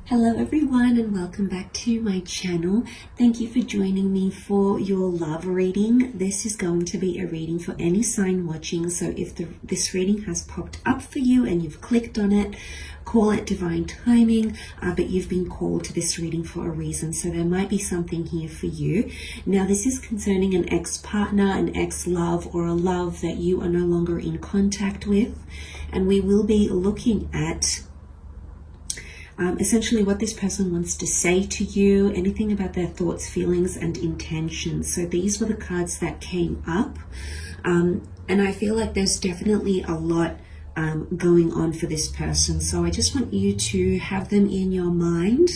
Hello everyone and welcome back to my channel. Thank you for joining me for your love reading. This is going to be a reading for any sign watching. So if this reading has popped up for you and you've clicked on it, call it divine timing, but you've been called to this reading for a reason. So there might be something here for you. Now this is concerning an ex-partner, an ex-love, or a love that you are no longer in contact with. And we will be looking at essentially what this person wants to say to you, anything about their thoughts, feelings, and intentions. So these were the cards that came up. And I feel like there's definitely a lot going on for this person. So I just want you to have them in your mind.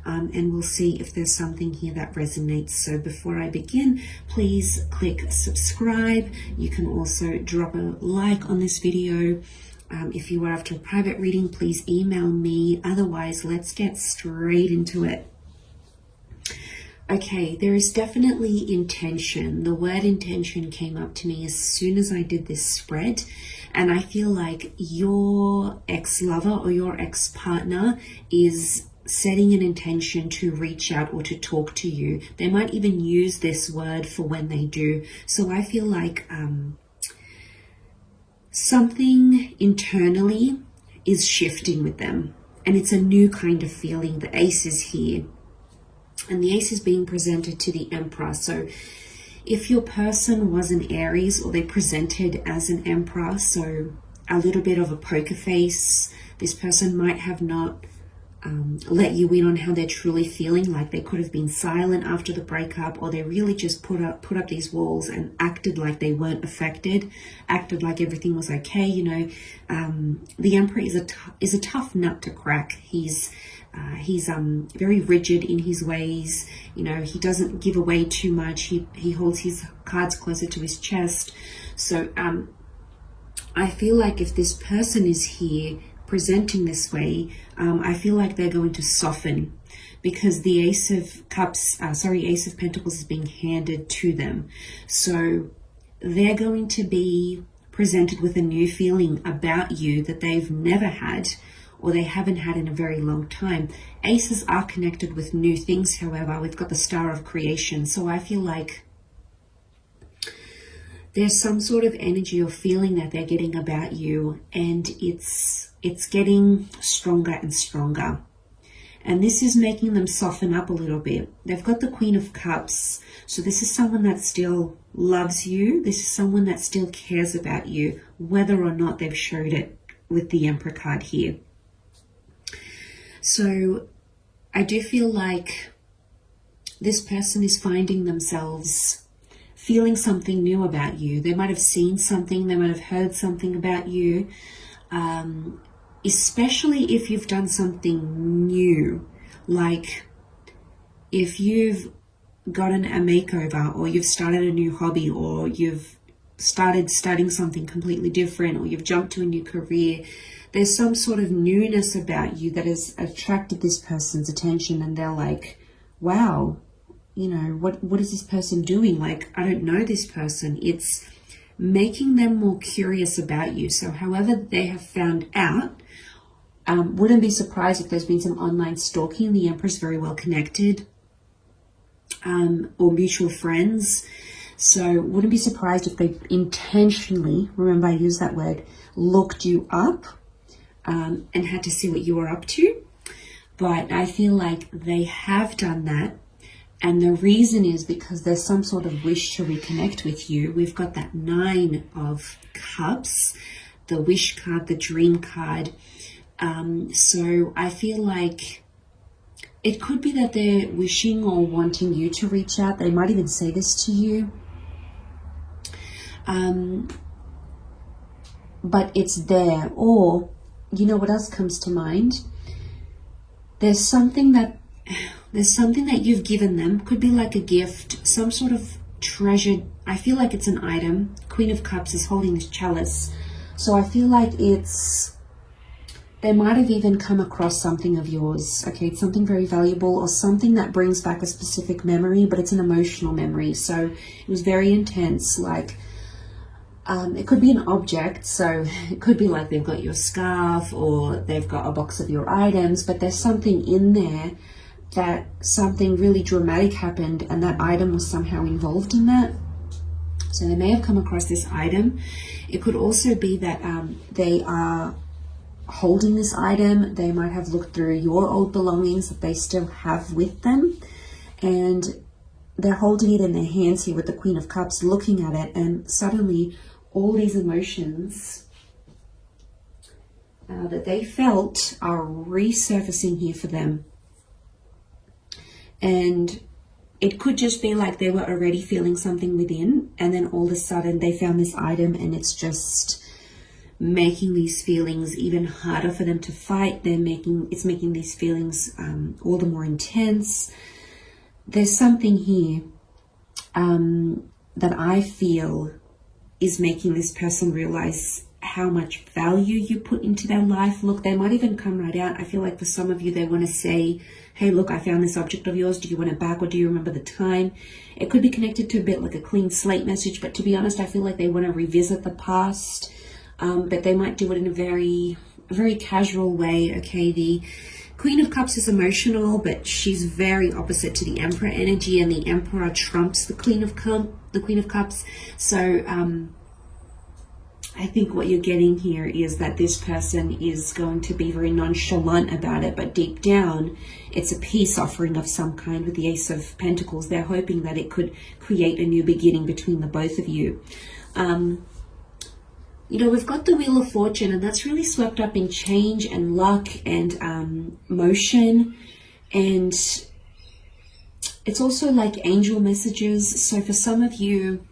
And we'll see if there's something here that resonates. So before I begin, please click subscribe. You can also drop a like on this video. If you are after a private reading, please email me. Otherwise, let's get straight into it. Okay, there is definitely intention. The word intention came up to me as soon as I did this spread. And I feel like your ex-lover or your ex-partner is setting an intention to reach out or to talk to you. They might even use this word for when they do. So I feel like something internally is shifting with them, and it's a new kind of feeling. The ace is here, and the ace is being presented to the emperor. So if your person was an Aries, or they presented as an emperor, so a little bit of a poker face, this person might have not let you in on how they're truly feeling. Like they could have been silent after the breakup, or they really just put up these walls and acted like they weren't affected, acted like everything was okay. You know, the emperor is a tough nut to crack. He's very rigid in his ways. You know, he doesn't give away too much. He holds his cards closer to his chest. So I feel like if this person is here presenting this way, I feel like they're going to soften, because the Ace of Pentacles is being handed to them. So they're going to be presented with a new feeling about you that they've never had, or they haven't had in a very long time. Aces are connected with new things, however. We've got the Star of Creation. So I feel like there's some sort of energy or feeling that they're getting about you, and it's getting stronger and stronger. And this is making them soften up a little bit. They've got the Queen of Cups. So this is someone that still loves you. This is someone that still cares about you, whether or not they've showed it with the Emperor card here. So I do feel like this person is finding themselves feeling something new about you. They might have seen something, they might have heard something about you, especially if you've done something new, like if you've gotten a makeover, or you've started a new hobby, or you've started studying something completely different, or you've jumped to a new career. There's some sort of newness about you that has attracted this person's attention, and they're like, wow, you know, what is this person doing? Like, I don't know this person. It's making them more curious about you. So however they have found out, wouldn't be surprised if there's been some online stalking. The Emperor's very well connected, or mutual friends. So wouldn't be surprised if they intentionally, remember I use that word, looked you up and had to see what you were up to. But I feel like they have done that. And the reason is because there's some sort of wish to reconnect with you. We've got that Nine of Cups, the wish card, the dream card. So I feel like it could be that they're wishing or wanting you to reach out. They might even say this to you. But it's there. Or, you know what else comes to mind? There's something that you've given them. Could be like a gift, some sort of treasured, I feel like it's an item. Queen of Cups is holding this chalice. So I feel like they might have even come across something of yours. Okay, it's something very valuable, or something that brings back a specific memory, but it's an emotional memory. So it was very intense. Like, It could be an object, so it could be like they've got your scarf or they've got a box of your items, but there's something in there that something really dramatic happened and that item was somehow involved in that. So they may have come across this item. It could also be that they are holding this item. They might have looked through your old belongings that they still have with them, and they're holding it in their hands here with the Queen of Cups, looking at it, and suddenly all these emotions that they felt are resurfacing here for them. And it could just be like they were already feeling something within, and then all of a sudden they found this item and it's just making these feelings even harder for them to fight. It's making these feelings all the more intense. There's something here that I feel is making this person realize how much value you put into their life. Look, they might even come right out. I feel like for some of you, they want to say, hey, look, I found this object of yours. Do you want it back, or do you remember the time? It could be connected to a bit like a clean slate message, but to be honest, I feel like they want to revisit the past, but they might do it in a very, very casual way. Okay, the Queen of Cups is emotional, but she's very opposite to the Emperor energy, and the Emperor trumps the Queen of Cups. So I think what you're getting here is that this person is going to be very nonchalant about it, but deep down, it's a peace offering of some kind with the Ace of Pentacles. They're hoping that it could create a new beginning between the both of you. You know, we've got the Wheel of Fortune, and that's really swept up in change and luck and motion. And it's also like angel messages. So for some of you,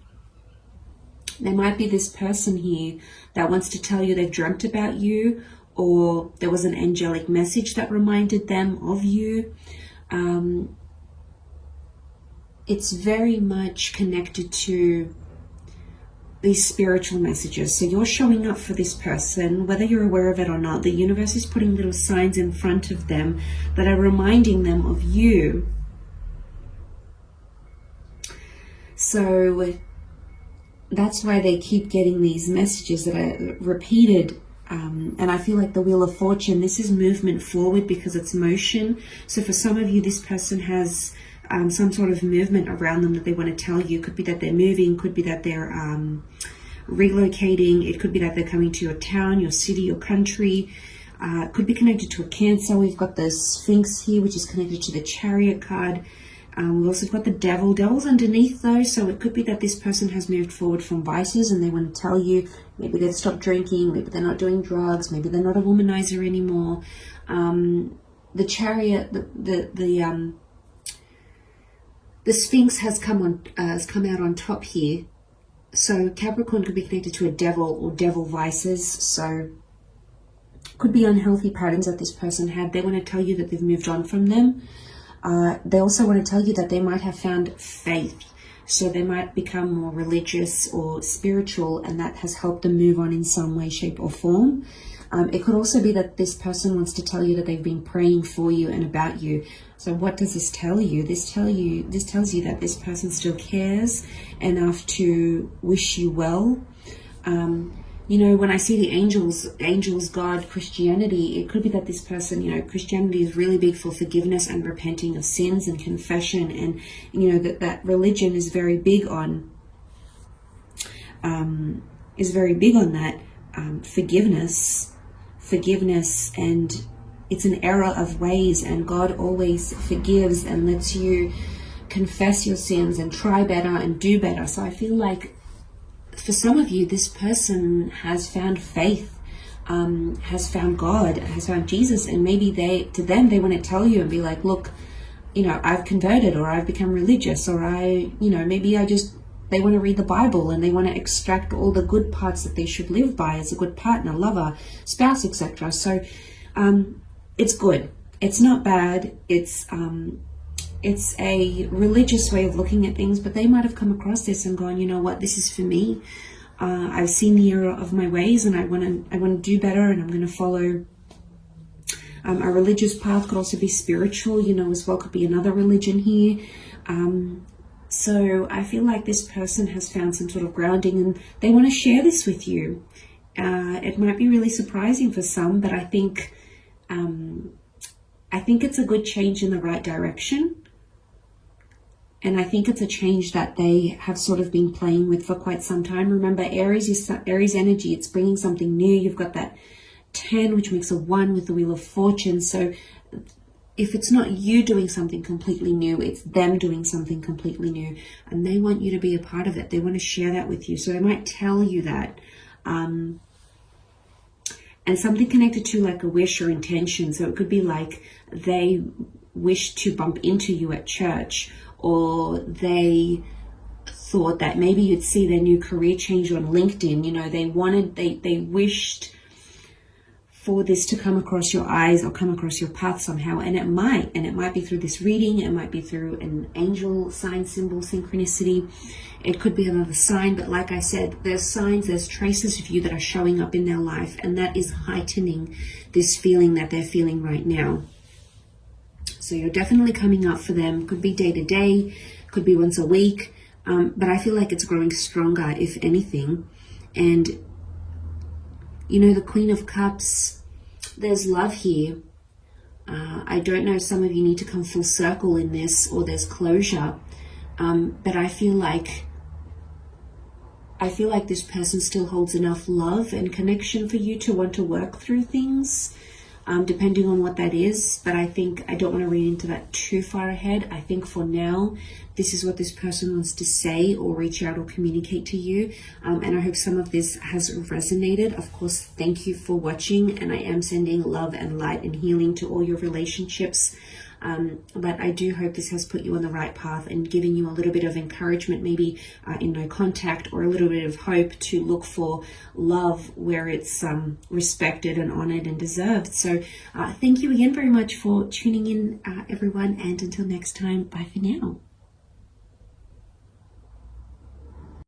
there might be this person here that wants to tell you they've dreamt about you, or there was an angelic message that reminded them of you. It's very much connected to these spiritual messages. So you're showing up for this person, whether you're aware of it or not. The universe is putting little signs in front of them that are reminding them of you. So that's why they keep getting these messages that are repeated. And I feel like the Wheel of Fortune, this is movement forward because it's motion. So for some of you, this person has some sort of movement around them that they want to tell you. Could be that they're moving, could be that they're relocating. It could be that they're coming to your town, your city, your country. Could be connected to a Cancer. We've got the Sphinx here, which is connected to the Chariot card. We've also got the Devil. Devil's underneath though, so it could be that this person has moved forward from vices and they want to tell you maybe they've stopped drinking, maybe they're not doing drugs, maybe they're not a womanizer anymore. The Chariot, the Sphinx has come out on top here. So Capricorn could be connected to a devil or devil vices. So could be unhealthy patterns that this person had. They want to tell you that they've moved on from them. They also want to tell you that they might have found faith. So they might become more religious or spiritual, and that has helped them move on in some way, shape or form. It could also be that this person wants to tell you that they've been praying for you and about you. So what does this tell you? This tells you that this person still cares enough to wish you well. You know, when I see the angels, God, Christianity, it could be that this person, you know, Christianity is really big for forgiveness and repenting of sins and confession. And, you know, that religion is very big on, that forgiveness, and it's an era of ways, and God always forgives and lets you confess your sins and try better and do better. So I feel like for some of you, this person has found faith, has found God, has found Jesus, and maybe they want to tell you and be like, look, you know, I've converted, or I've become religious, or they want to read the Bible and they want to extract all the good parts that they should live by as a good partner, lover, spouse, etc. So it's good. It's not bad. It's a religious way of looking at things, but they might have come across this and gone, you know what, this is for me. I've seen the error of my ways, and I want to do better, and I'm going to follow a religious path. Could also be spiritual, you know, as well. Could be another religion here. So I feel like this person has found some sort of grounding and they want to share this with you. It might be really surprising for some, but I think it's a good change in the right direction. And I think it's a change that they have sort of been playing with for quite some time. Remember, Aries is Aries energy. It's bringing something new. You've got that 10, which makes a 1 with the Wheel of Fortune. So if it's not you doing something completely new, it's them doing something completely new. And they want you to be a part of it. They want to share that with you. So they might tell you that. And something connected to like a wish or intention. So it could be like they wish to bump into you at church, or they thought that maybe you'd see their new career change on LinkedIn. You know, they wished for this to come across your eyes or come across your path somehow. And it might be through this reading. It might be through an angel sign, symbol, synchronicity. It could be another sign, but like I said, there's signs, there's traces of you that are showing up in their life, and that is heightening this feeling that they're feeling right now. So you're definitely coming up for them. Could be day to day, could be once a week, but I feel like it's growing stronger, if anything. And you know, the Queen of Cups, there's love here. I don't know, some of you need to come full circle in this, or there's closure. But I feel like this person still holds enough love and connection for you to want to work through things, depending on what that is. But I think I don't want to read into that too far ahead. I think for now, this is what this person wants to say or reach out or communicate to you. And I hope some of this has resonated. Of course, thank you for watching. And I am sending love and light and healing to all your relationships. But I do hope this has put you on the right path and giving you a little bit of encouragement, maybe in no contact, or a little bit of hope to look for love where it's respected and honored and deserved. So thank you again very much for tuning in, everyone. And until next time, bye for now.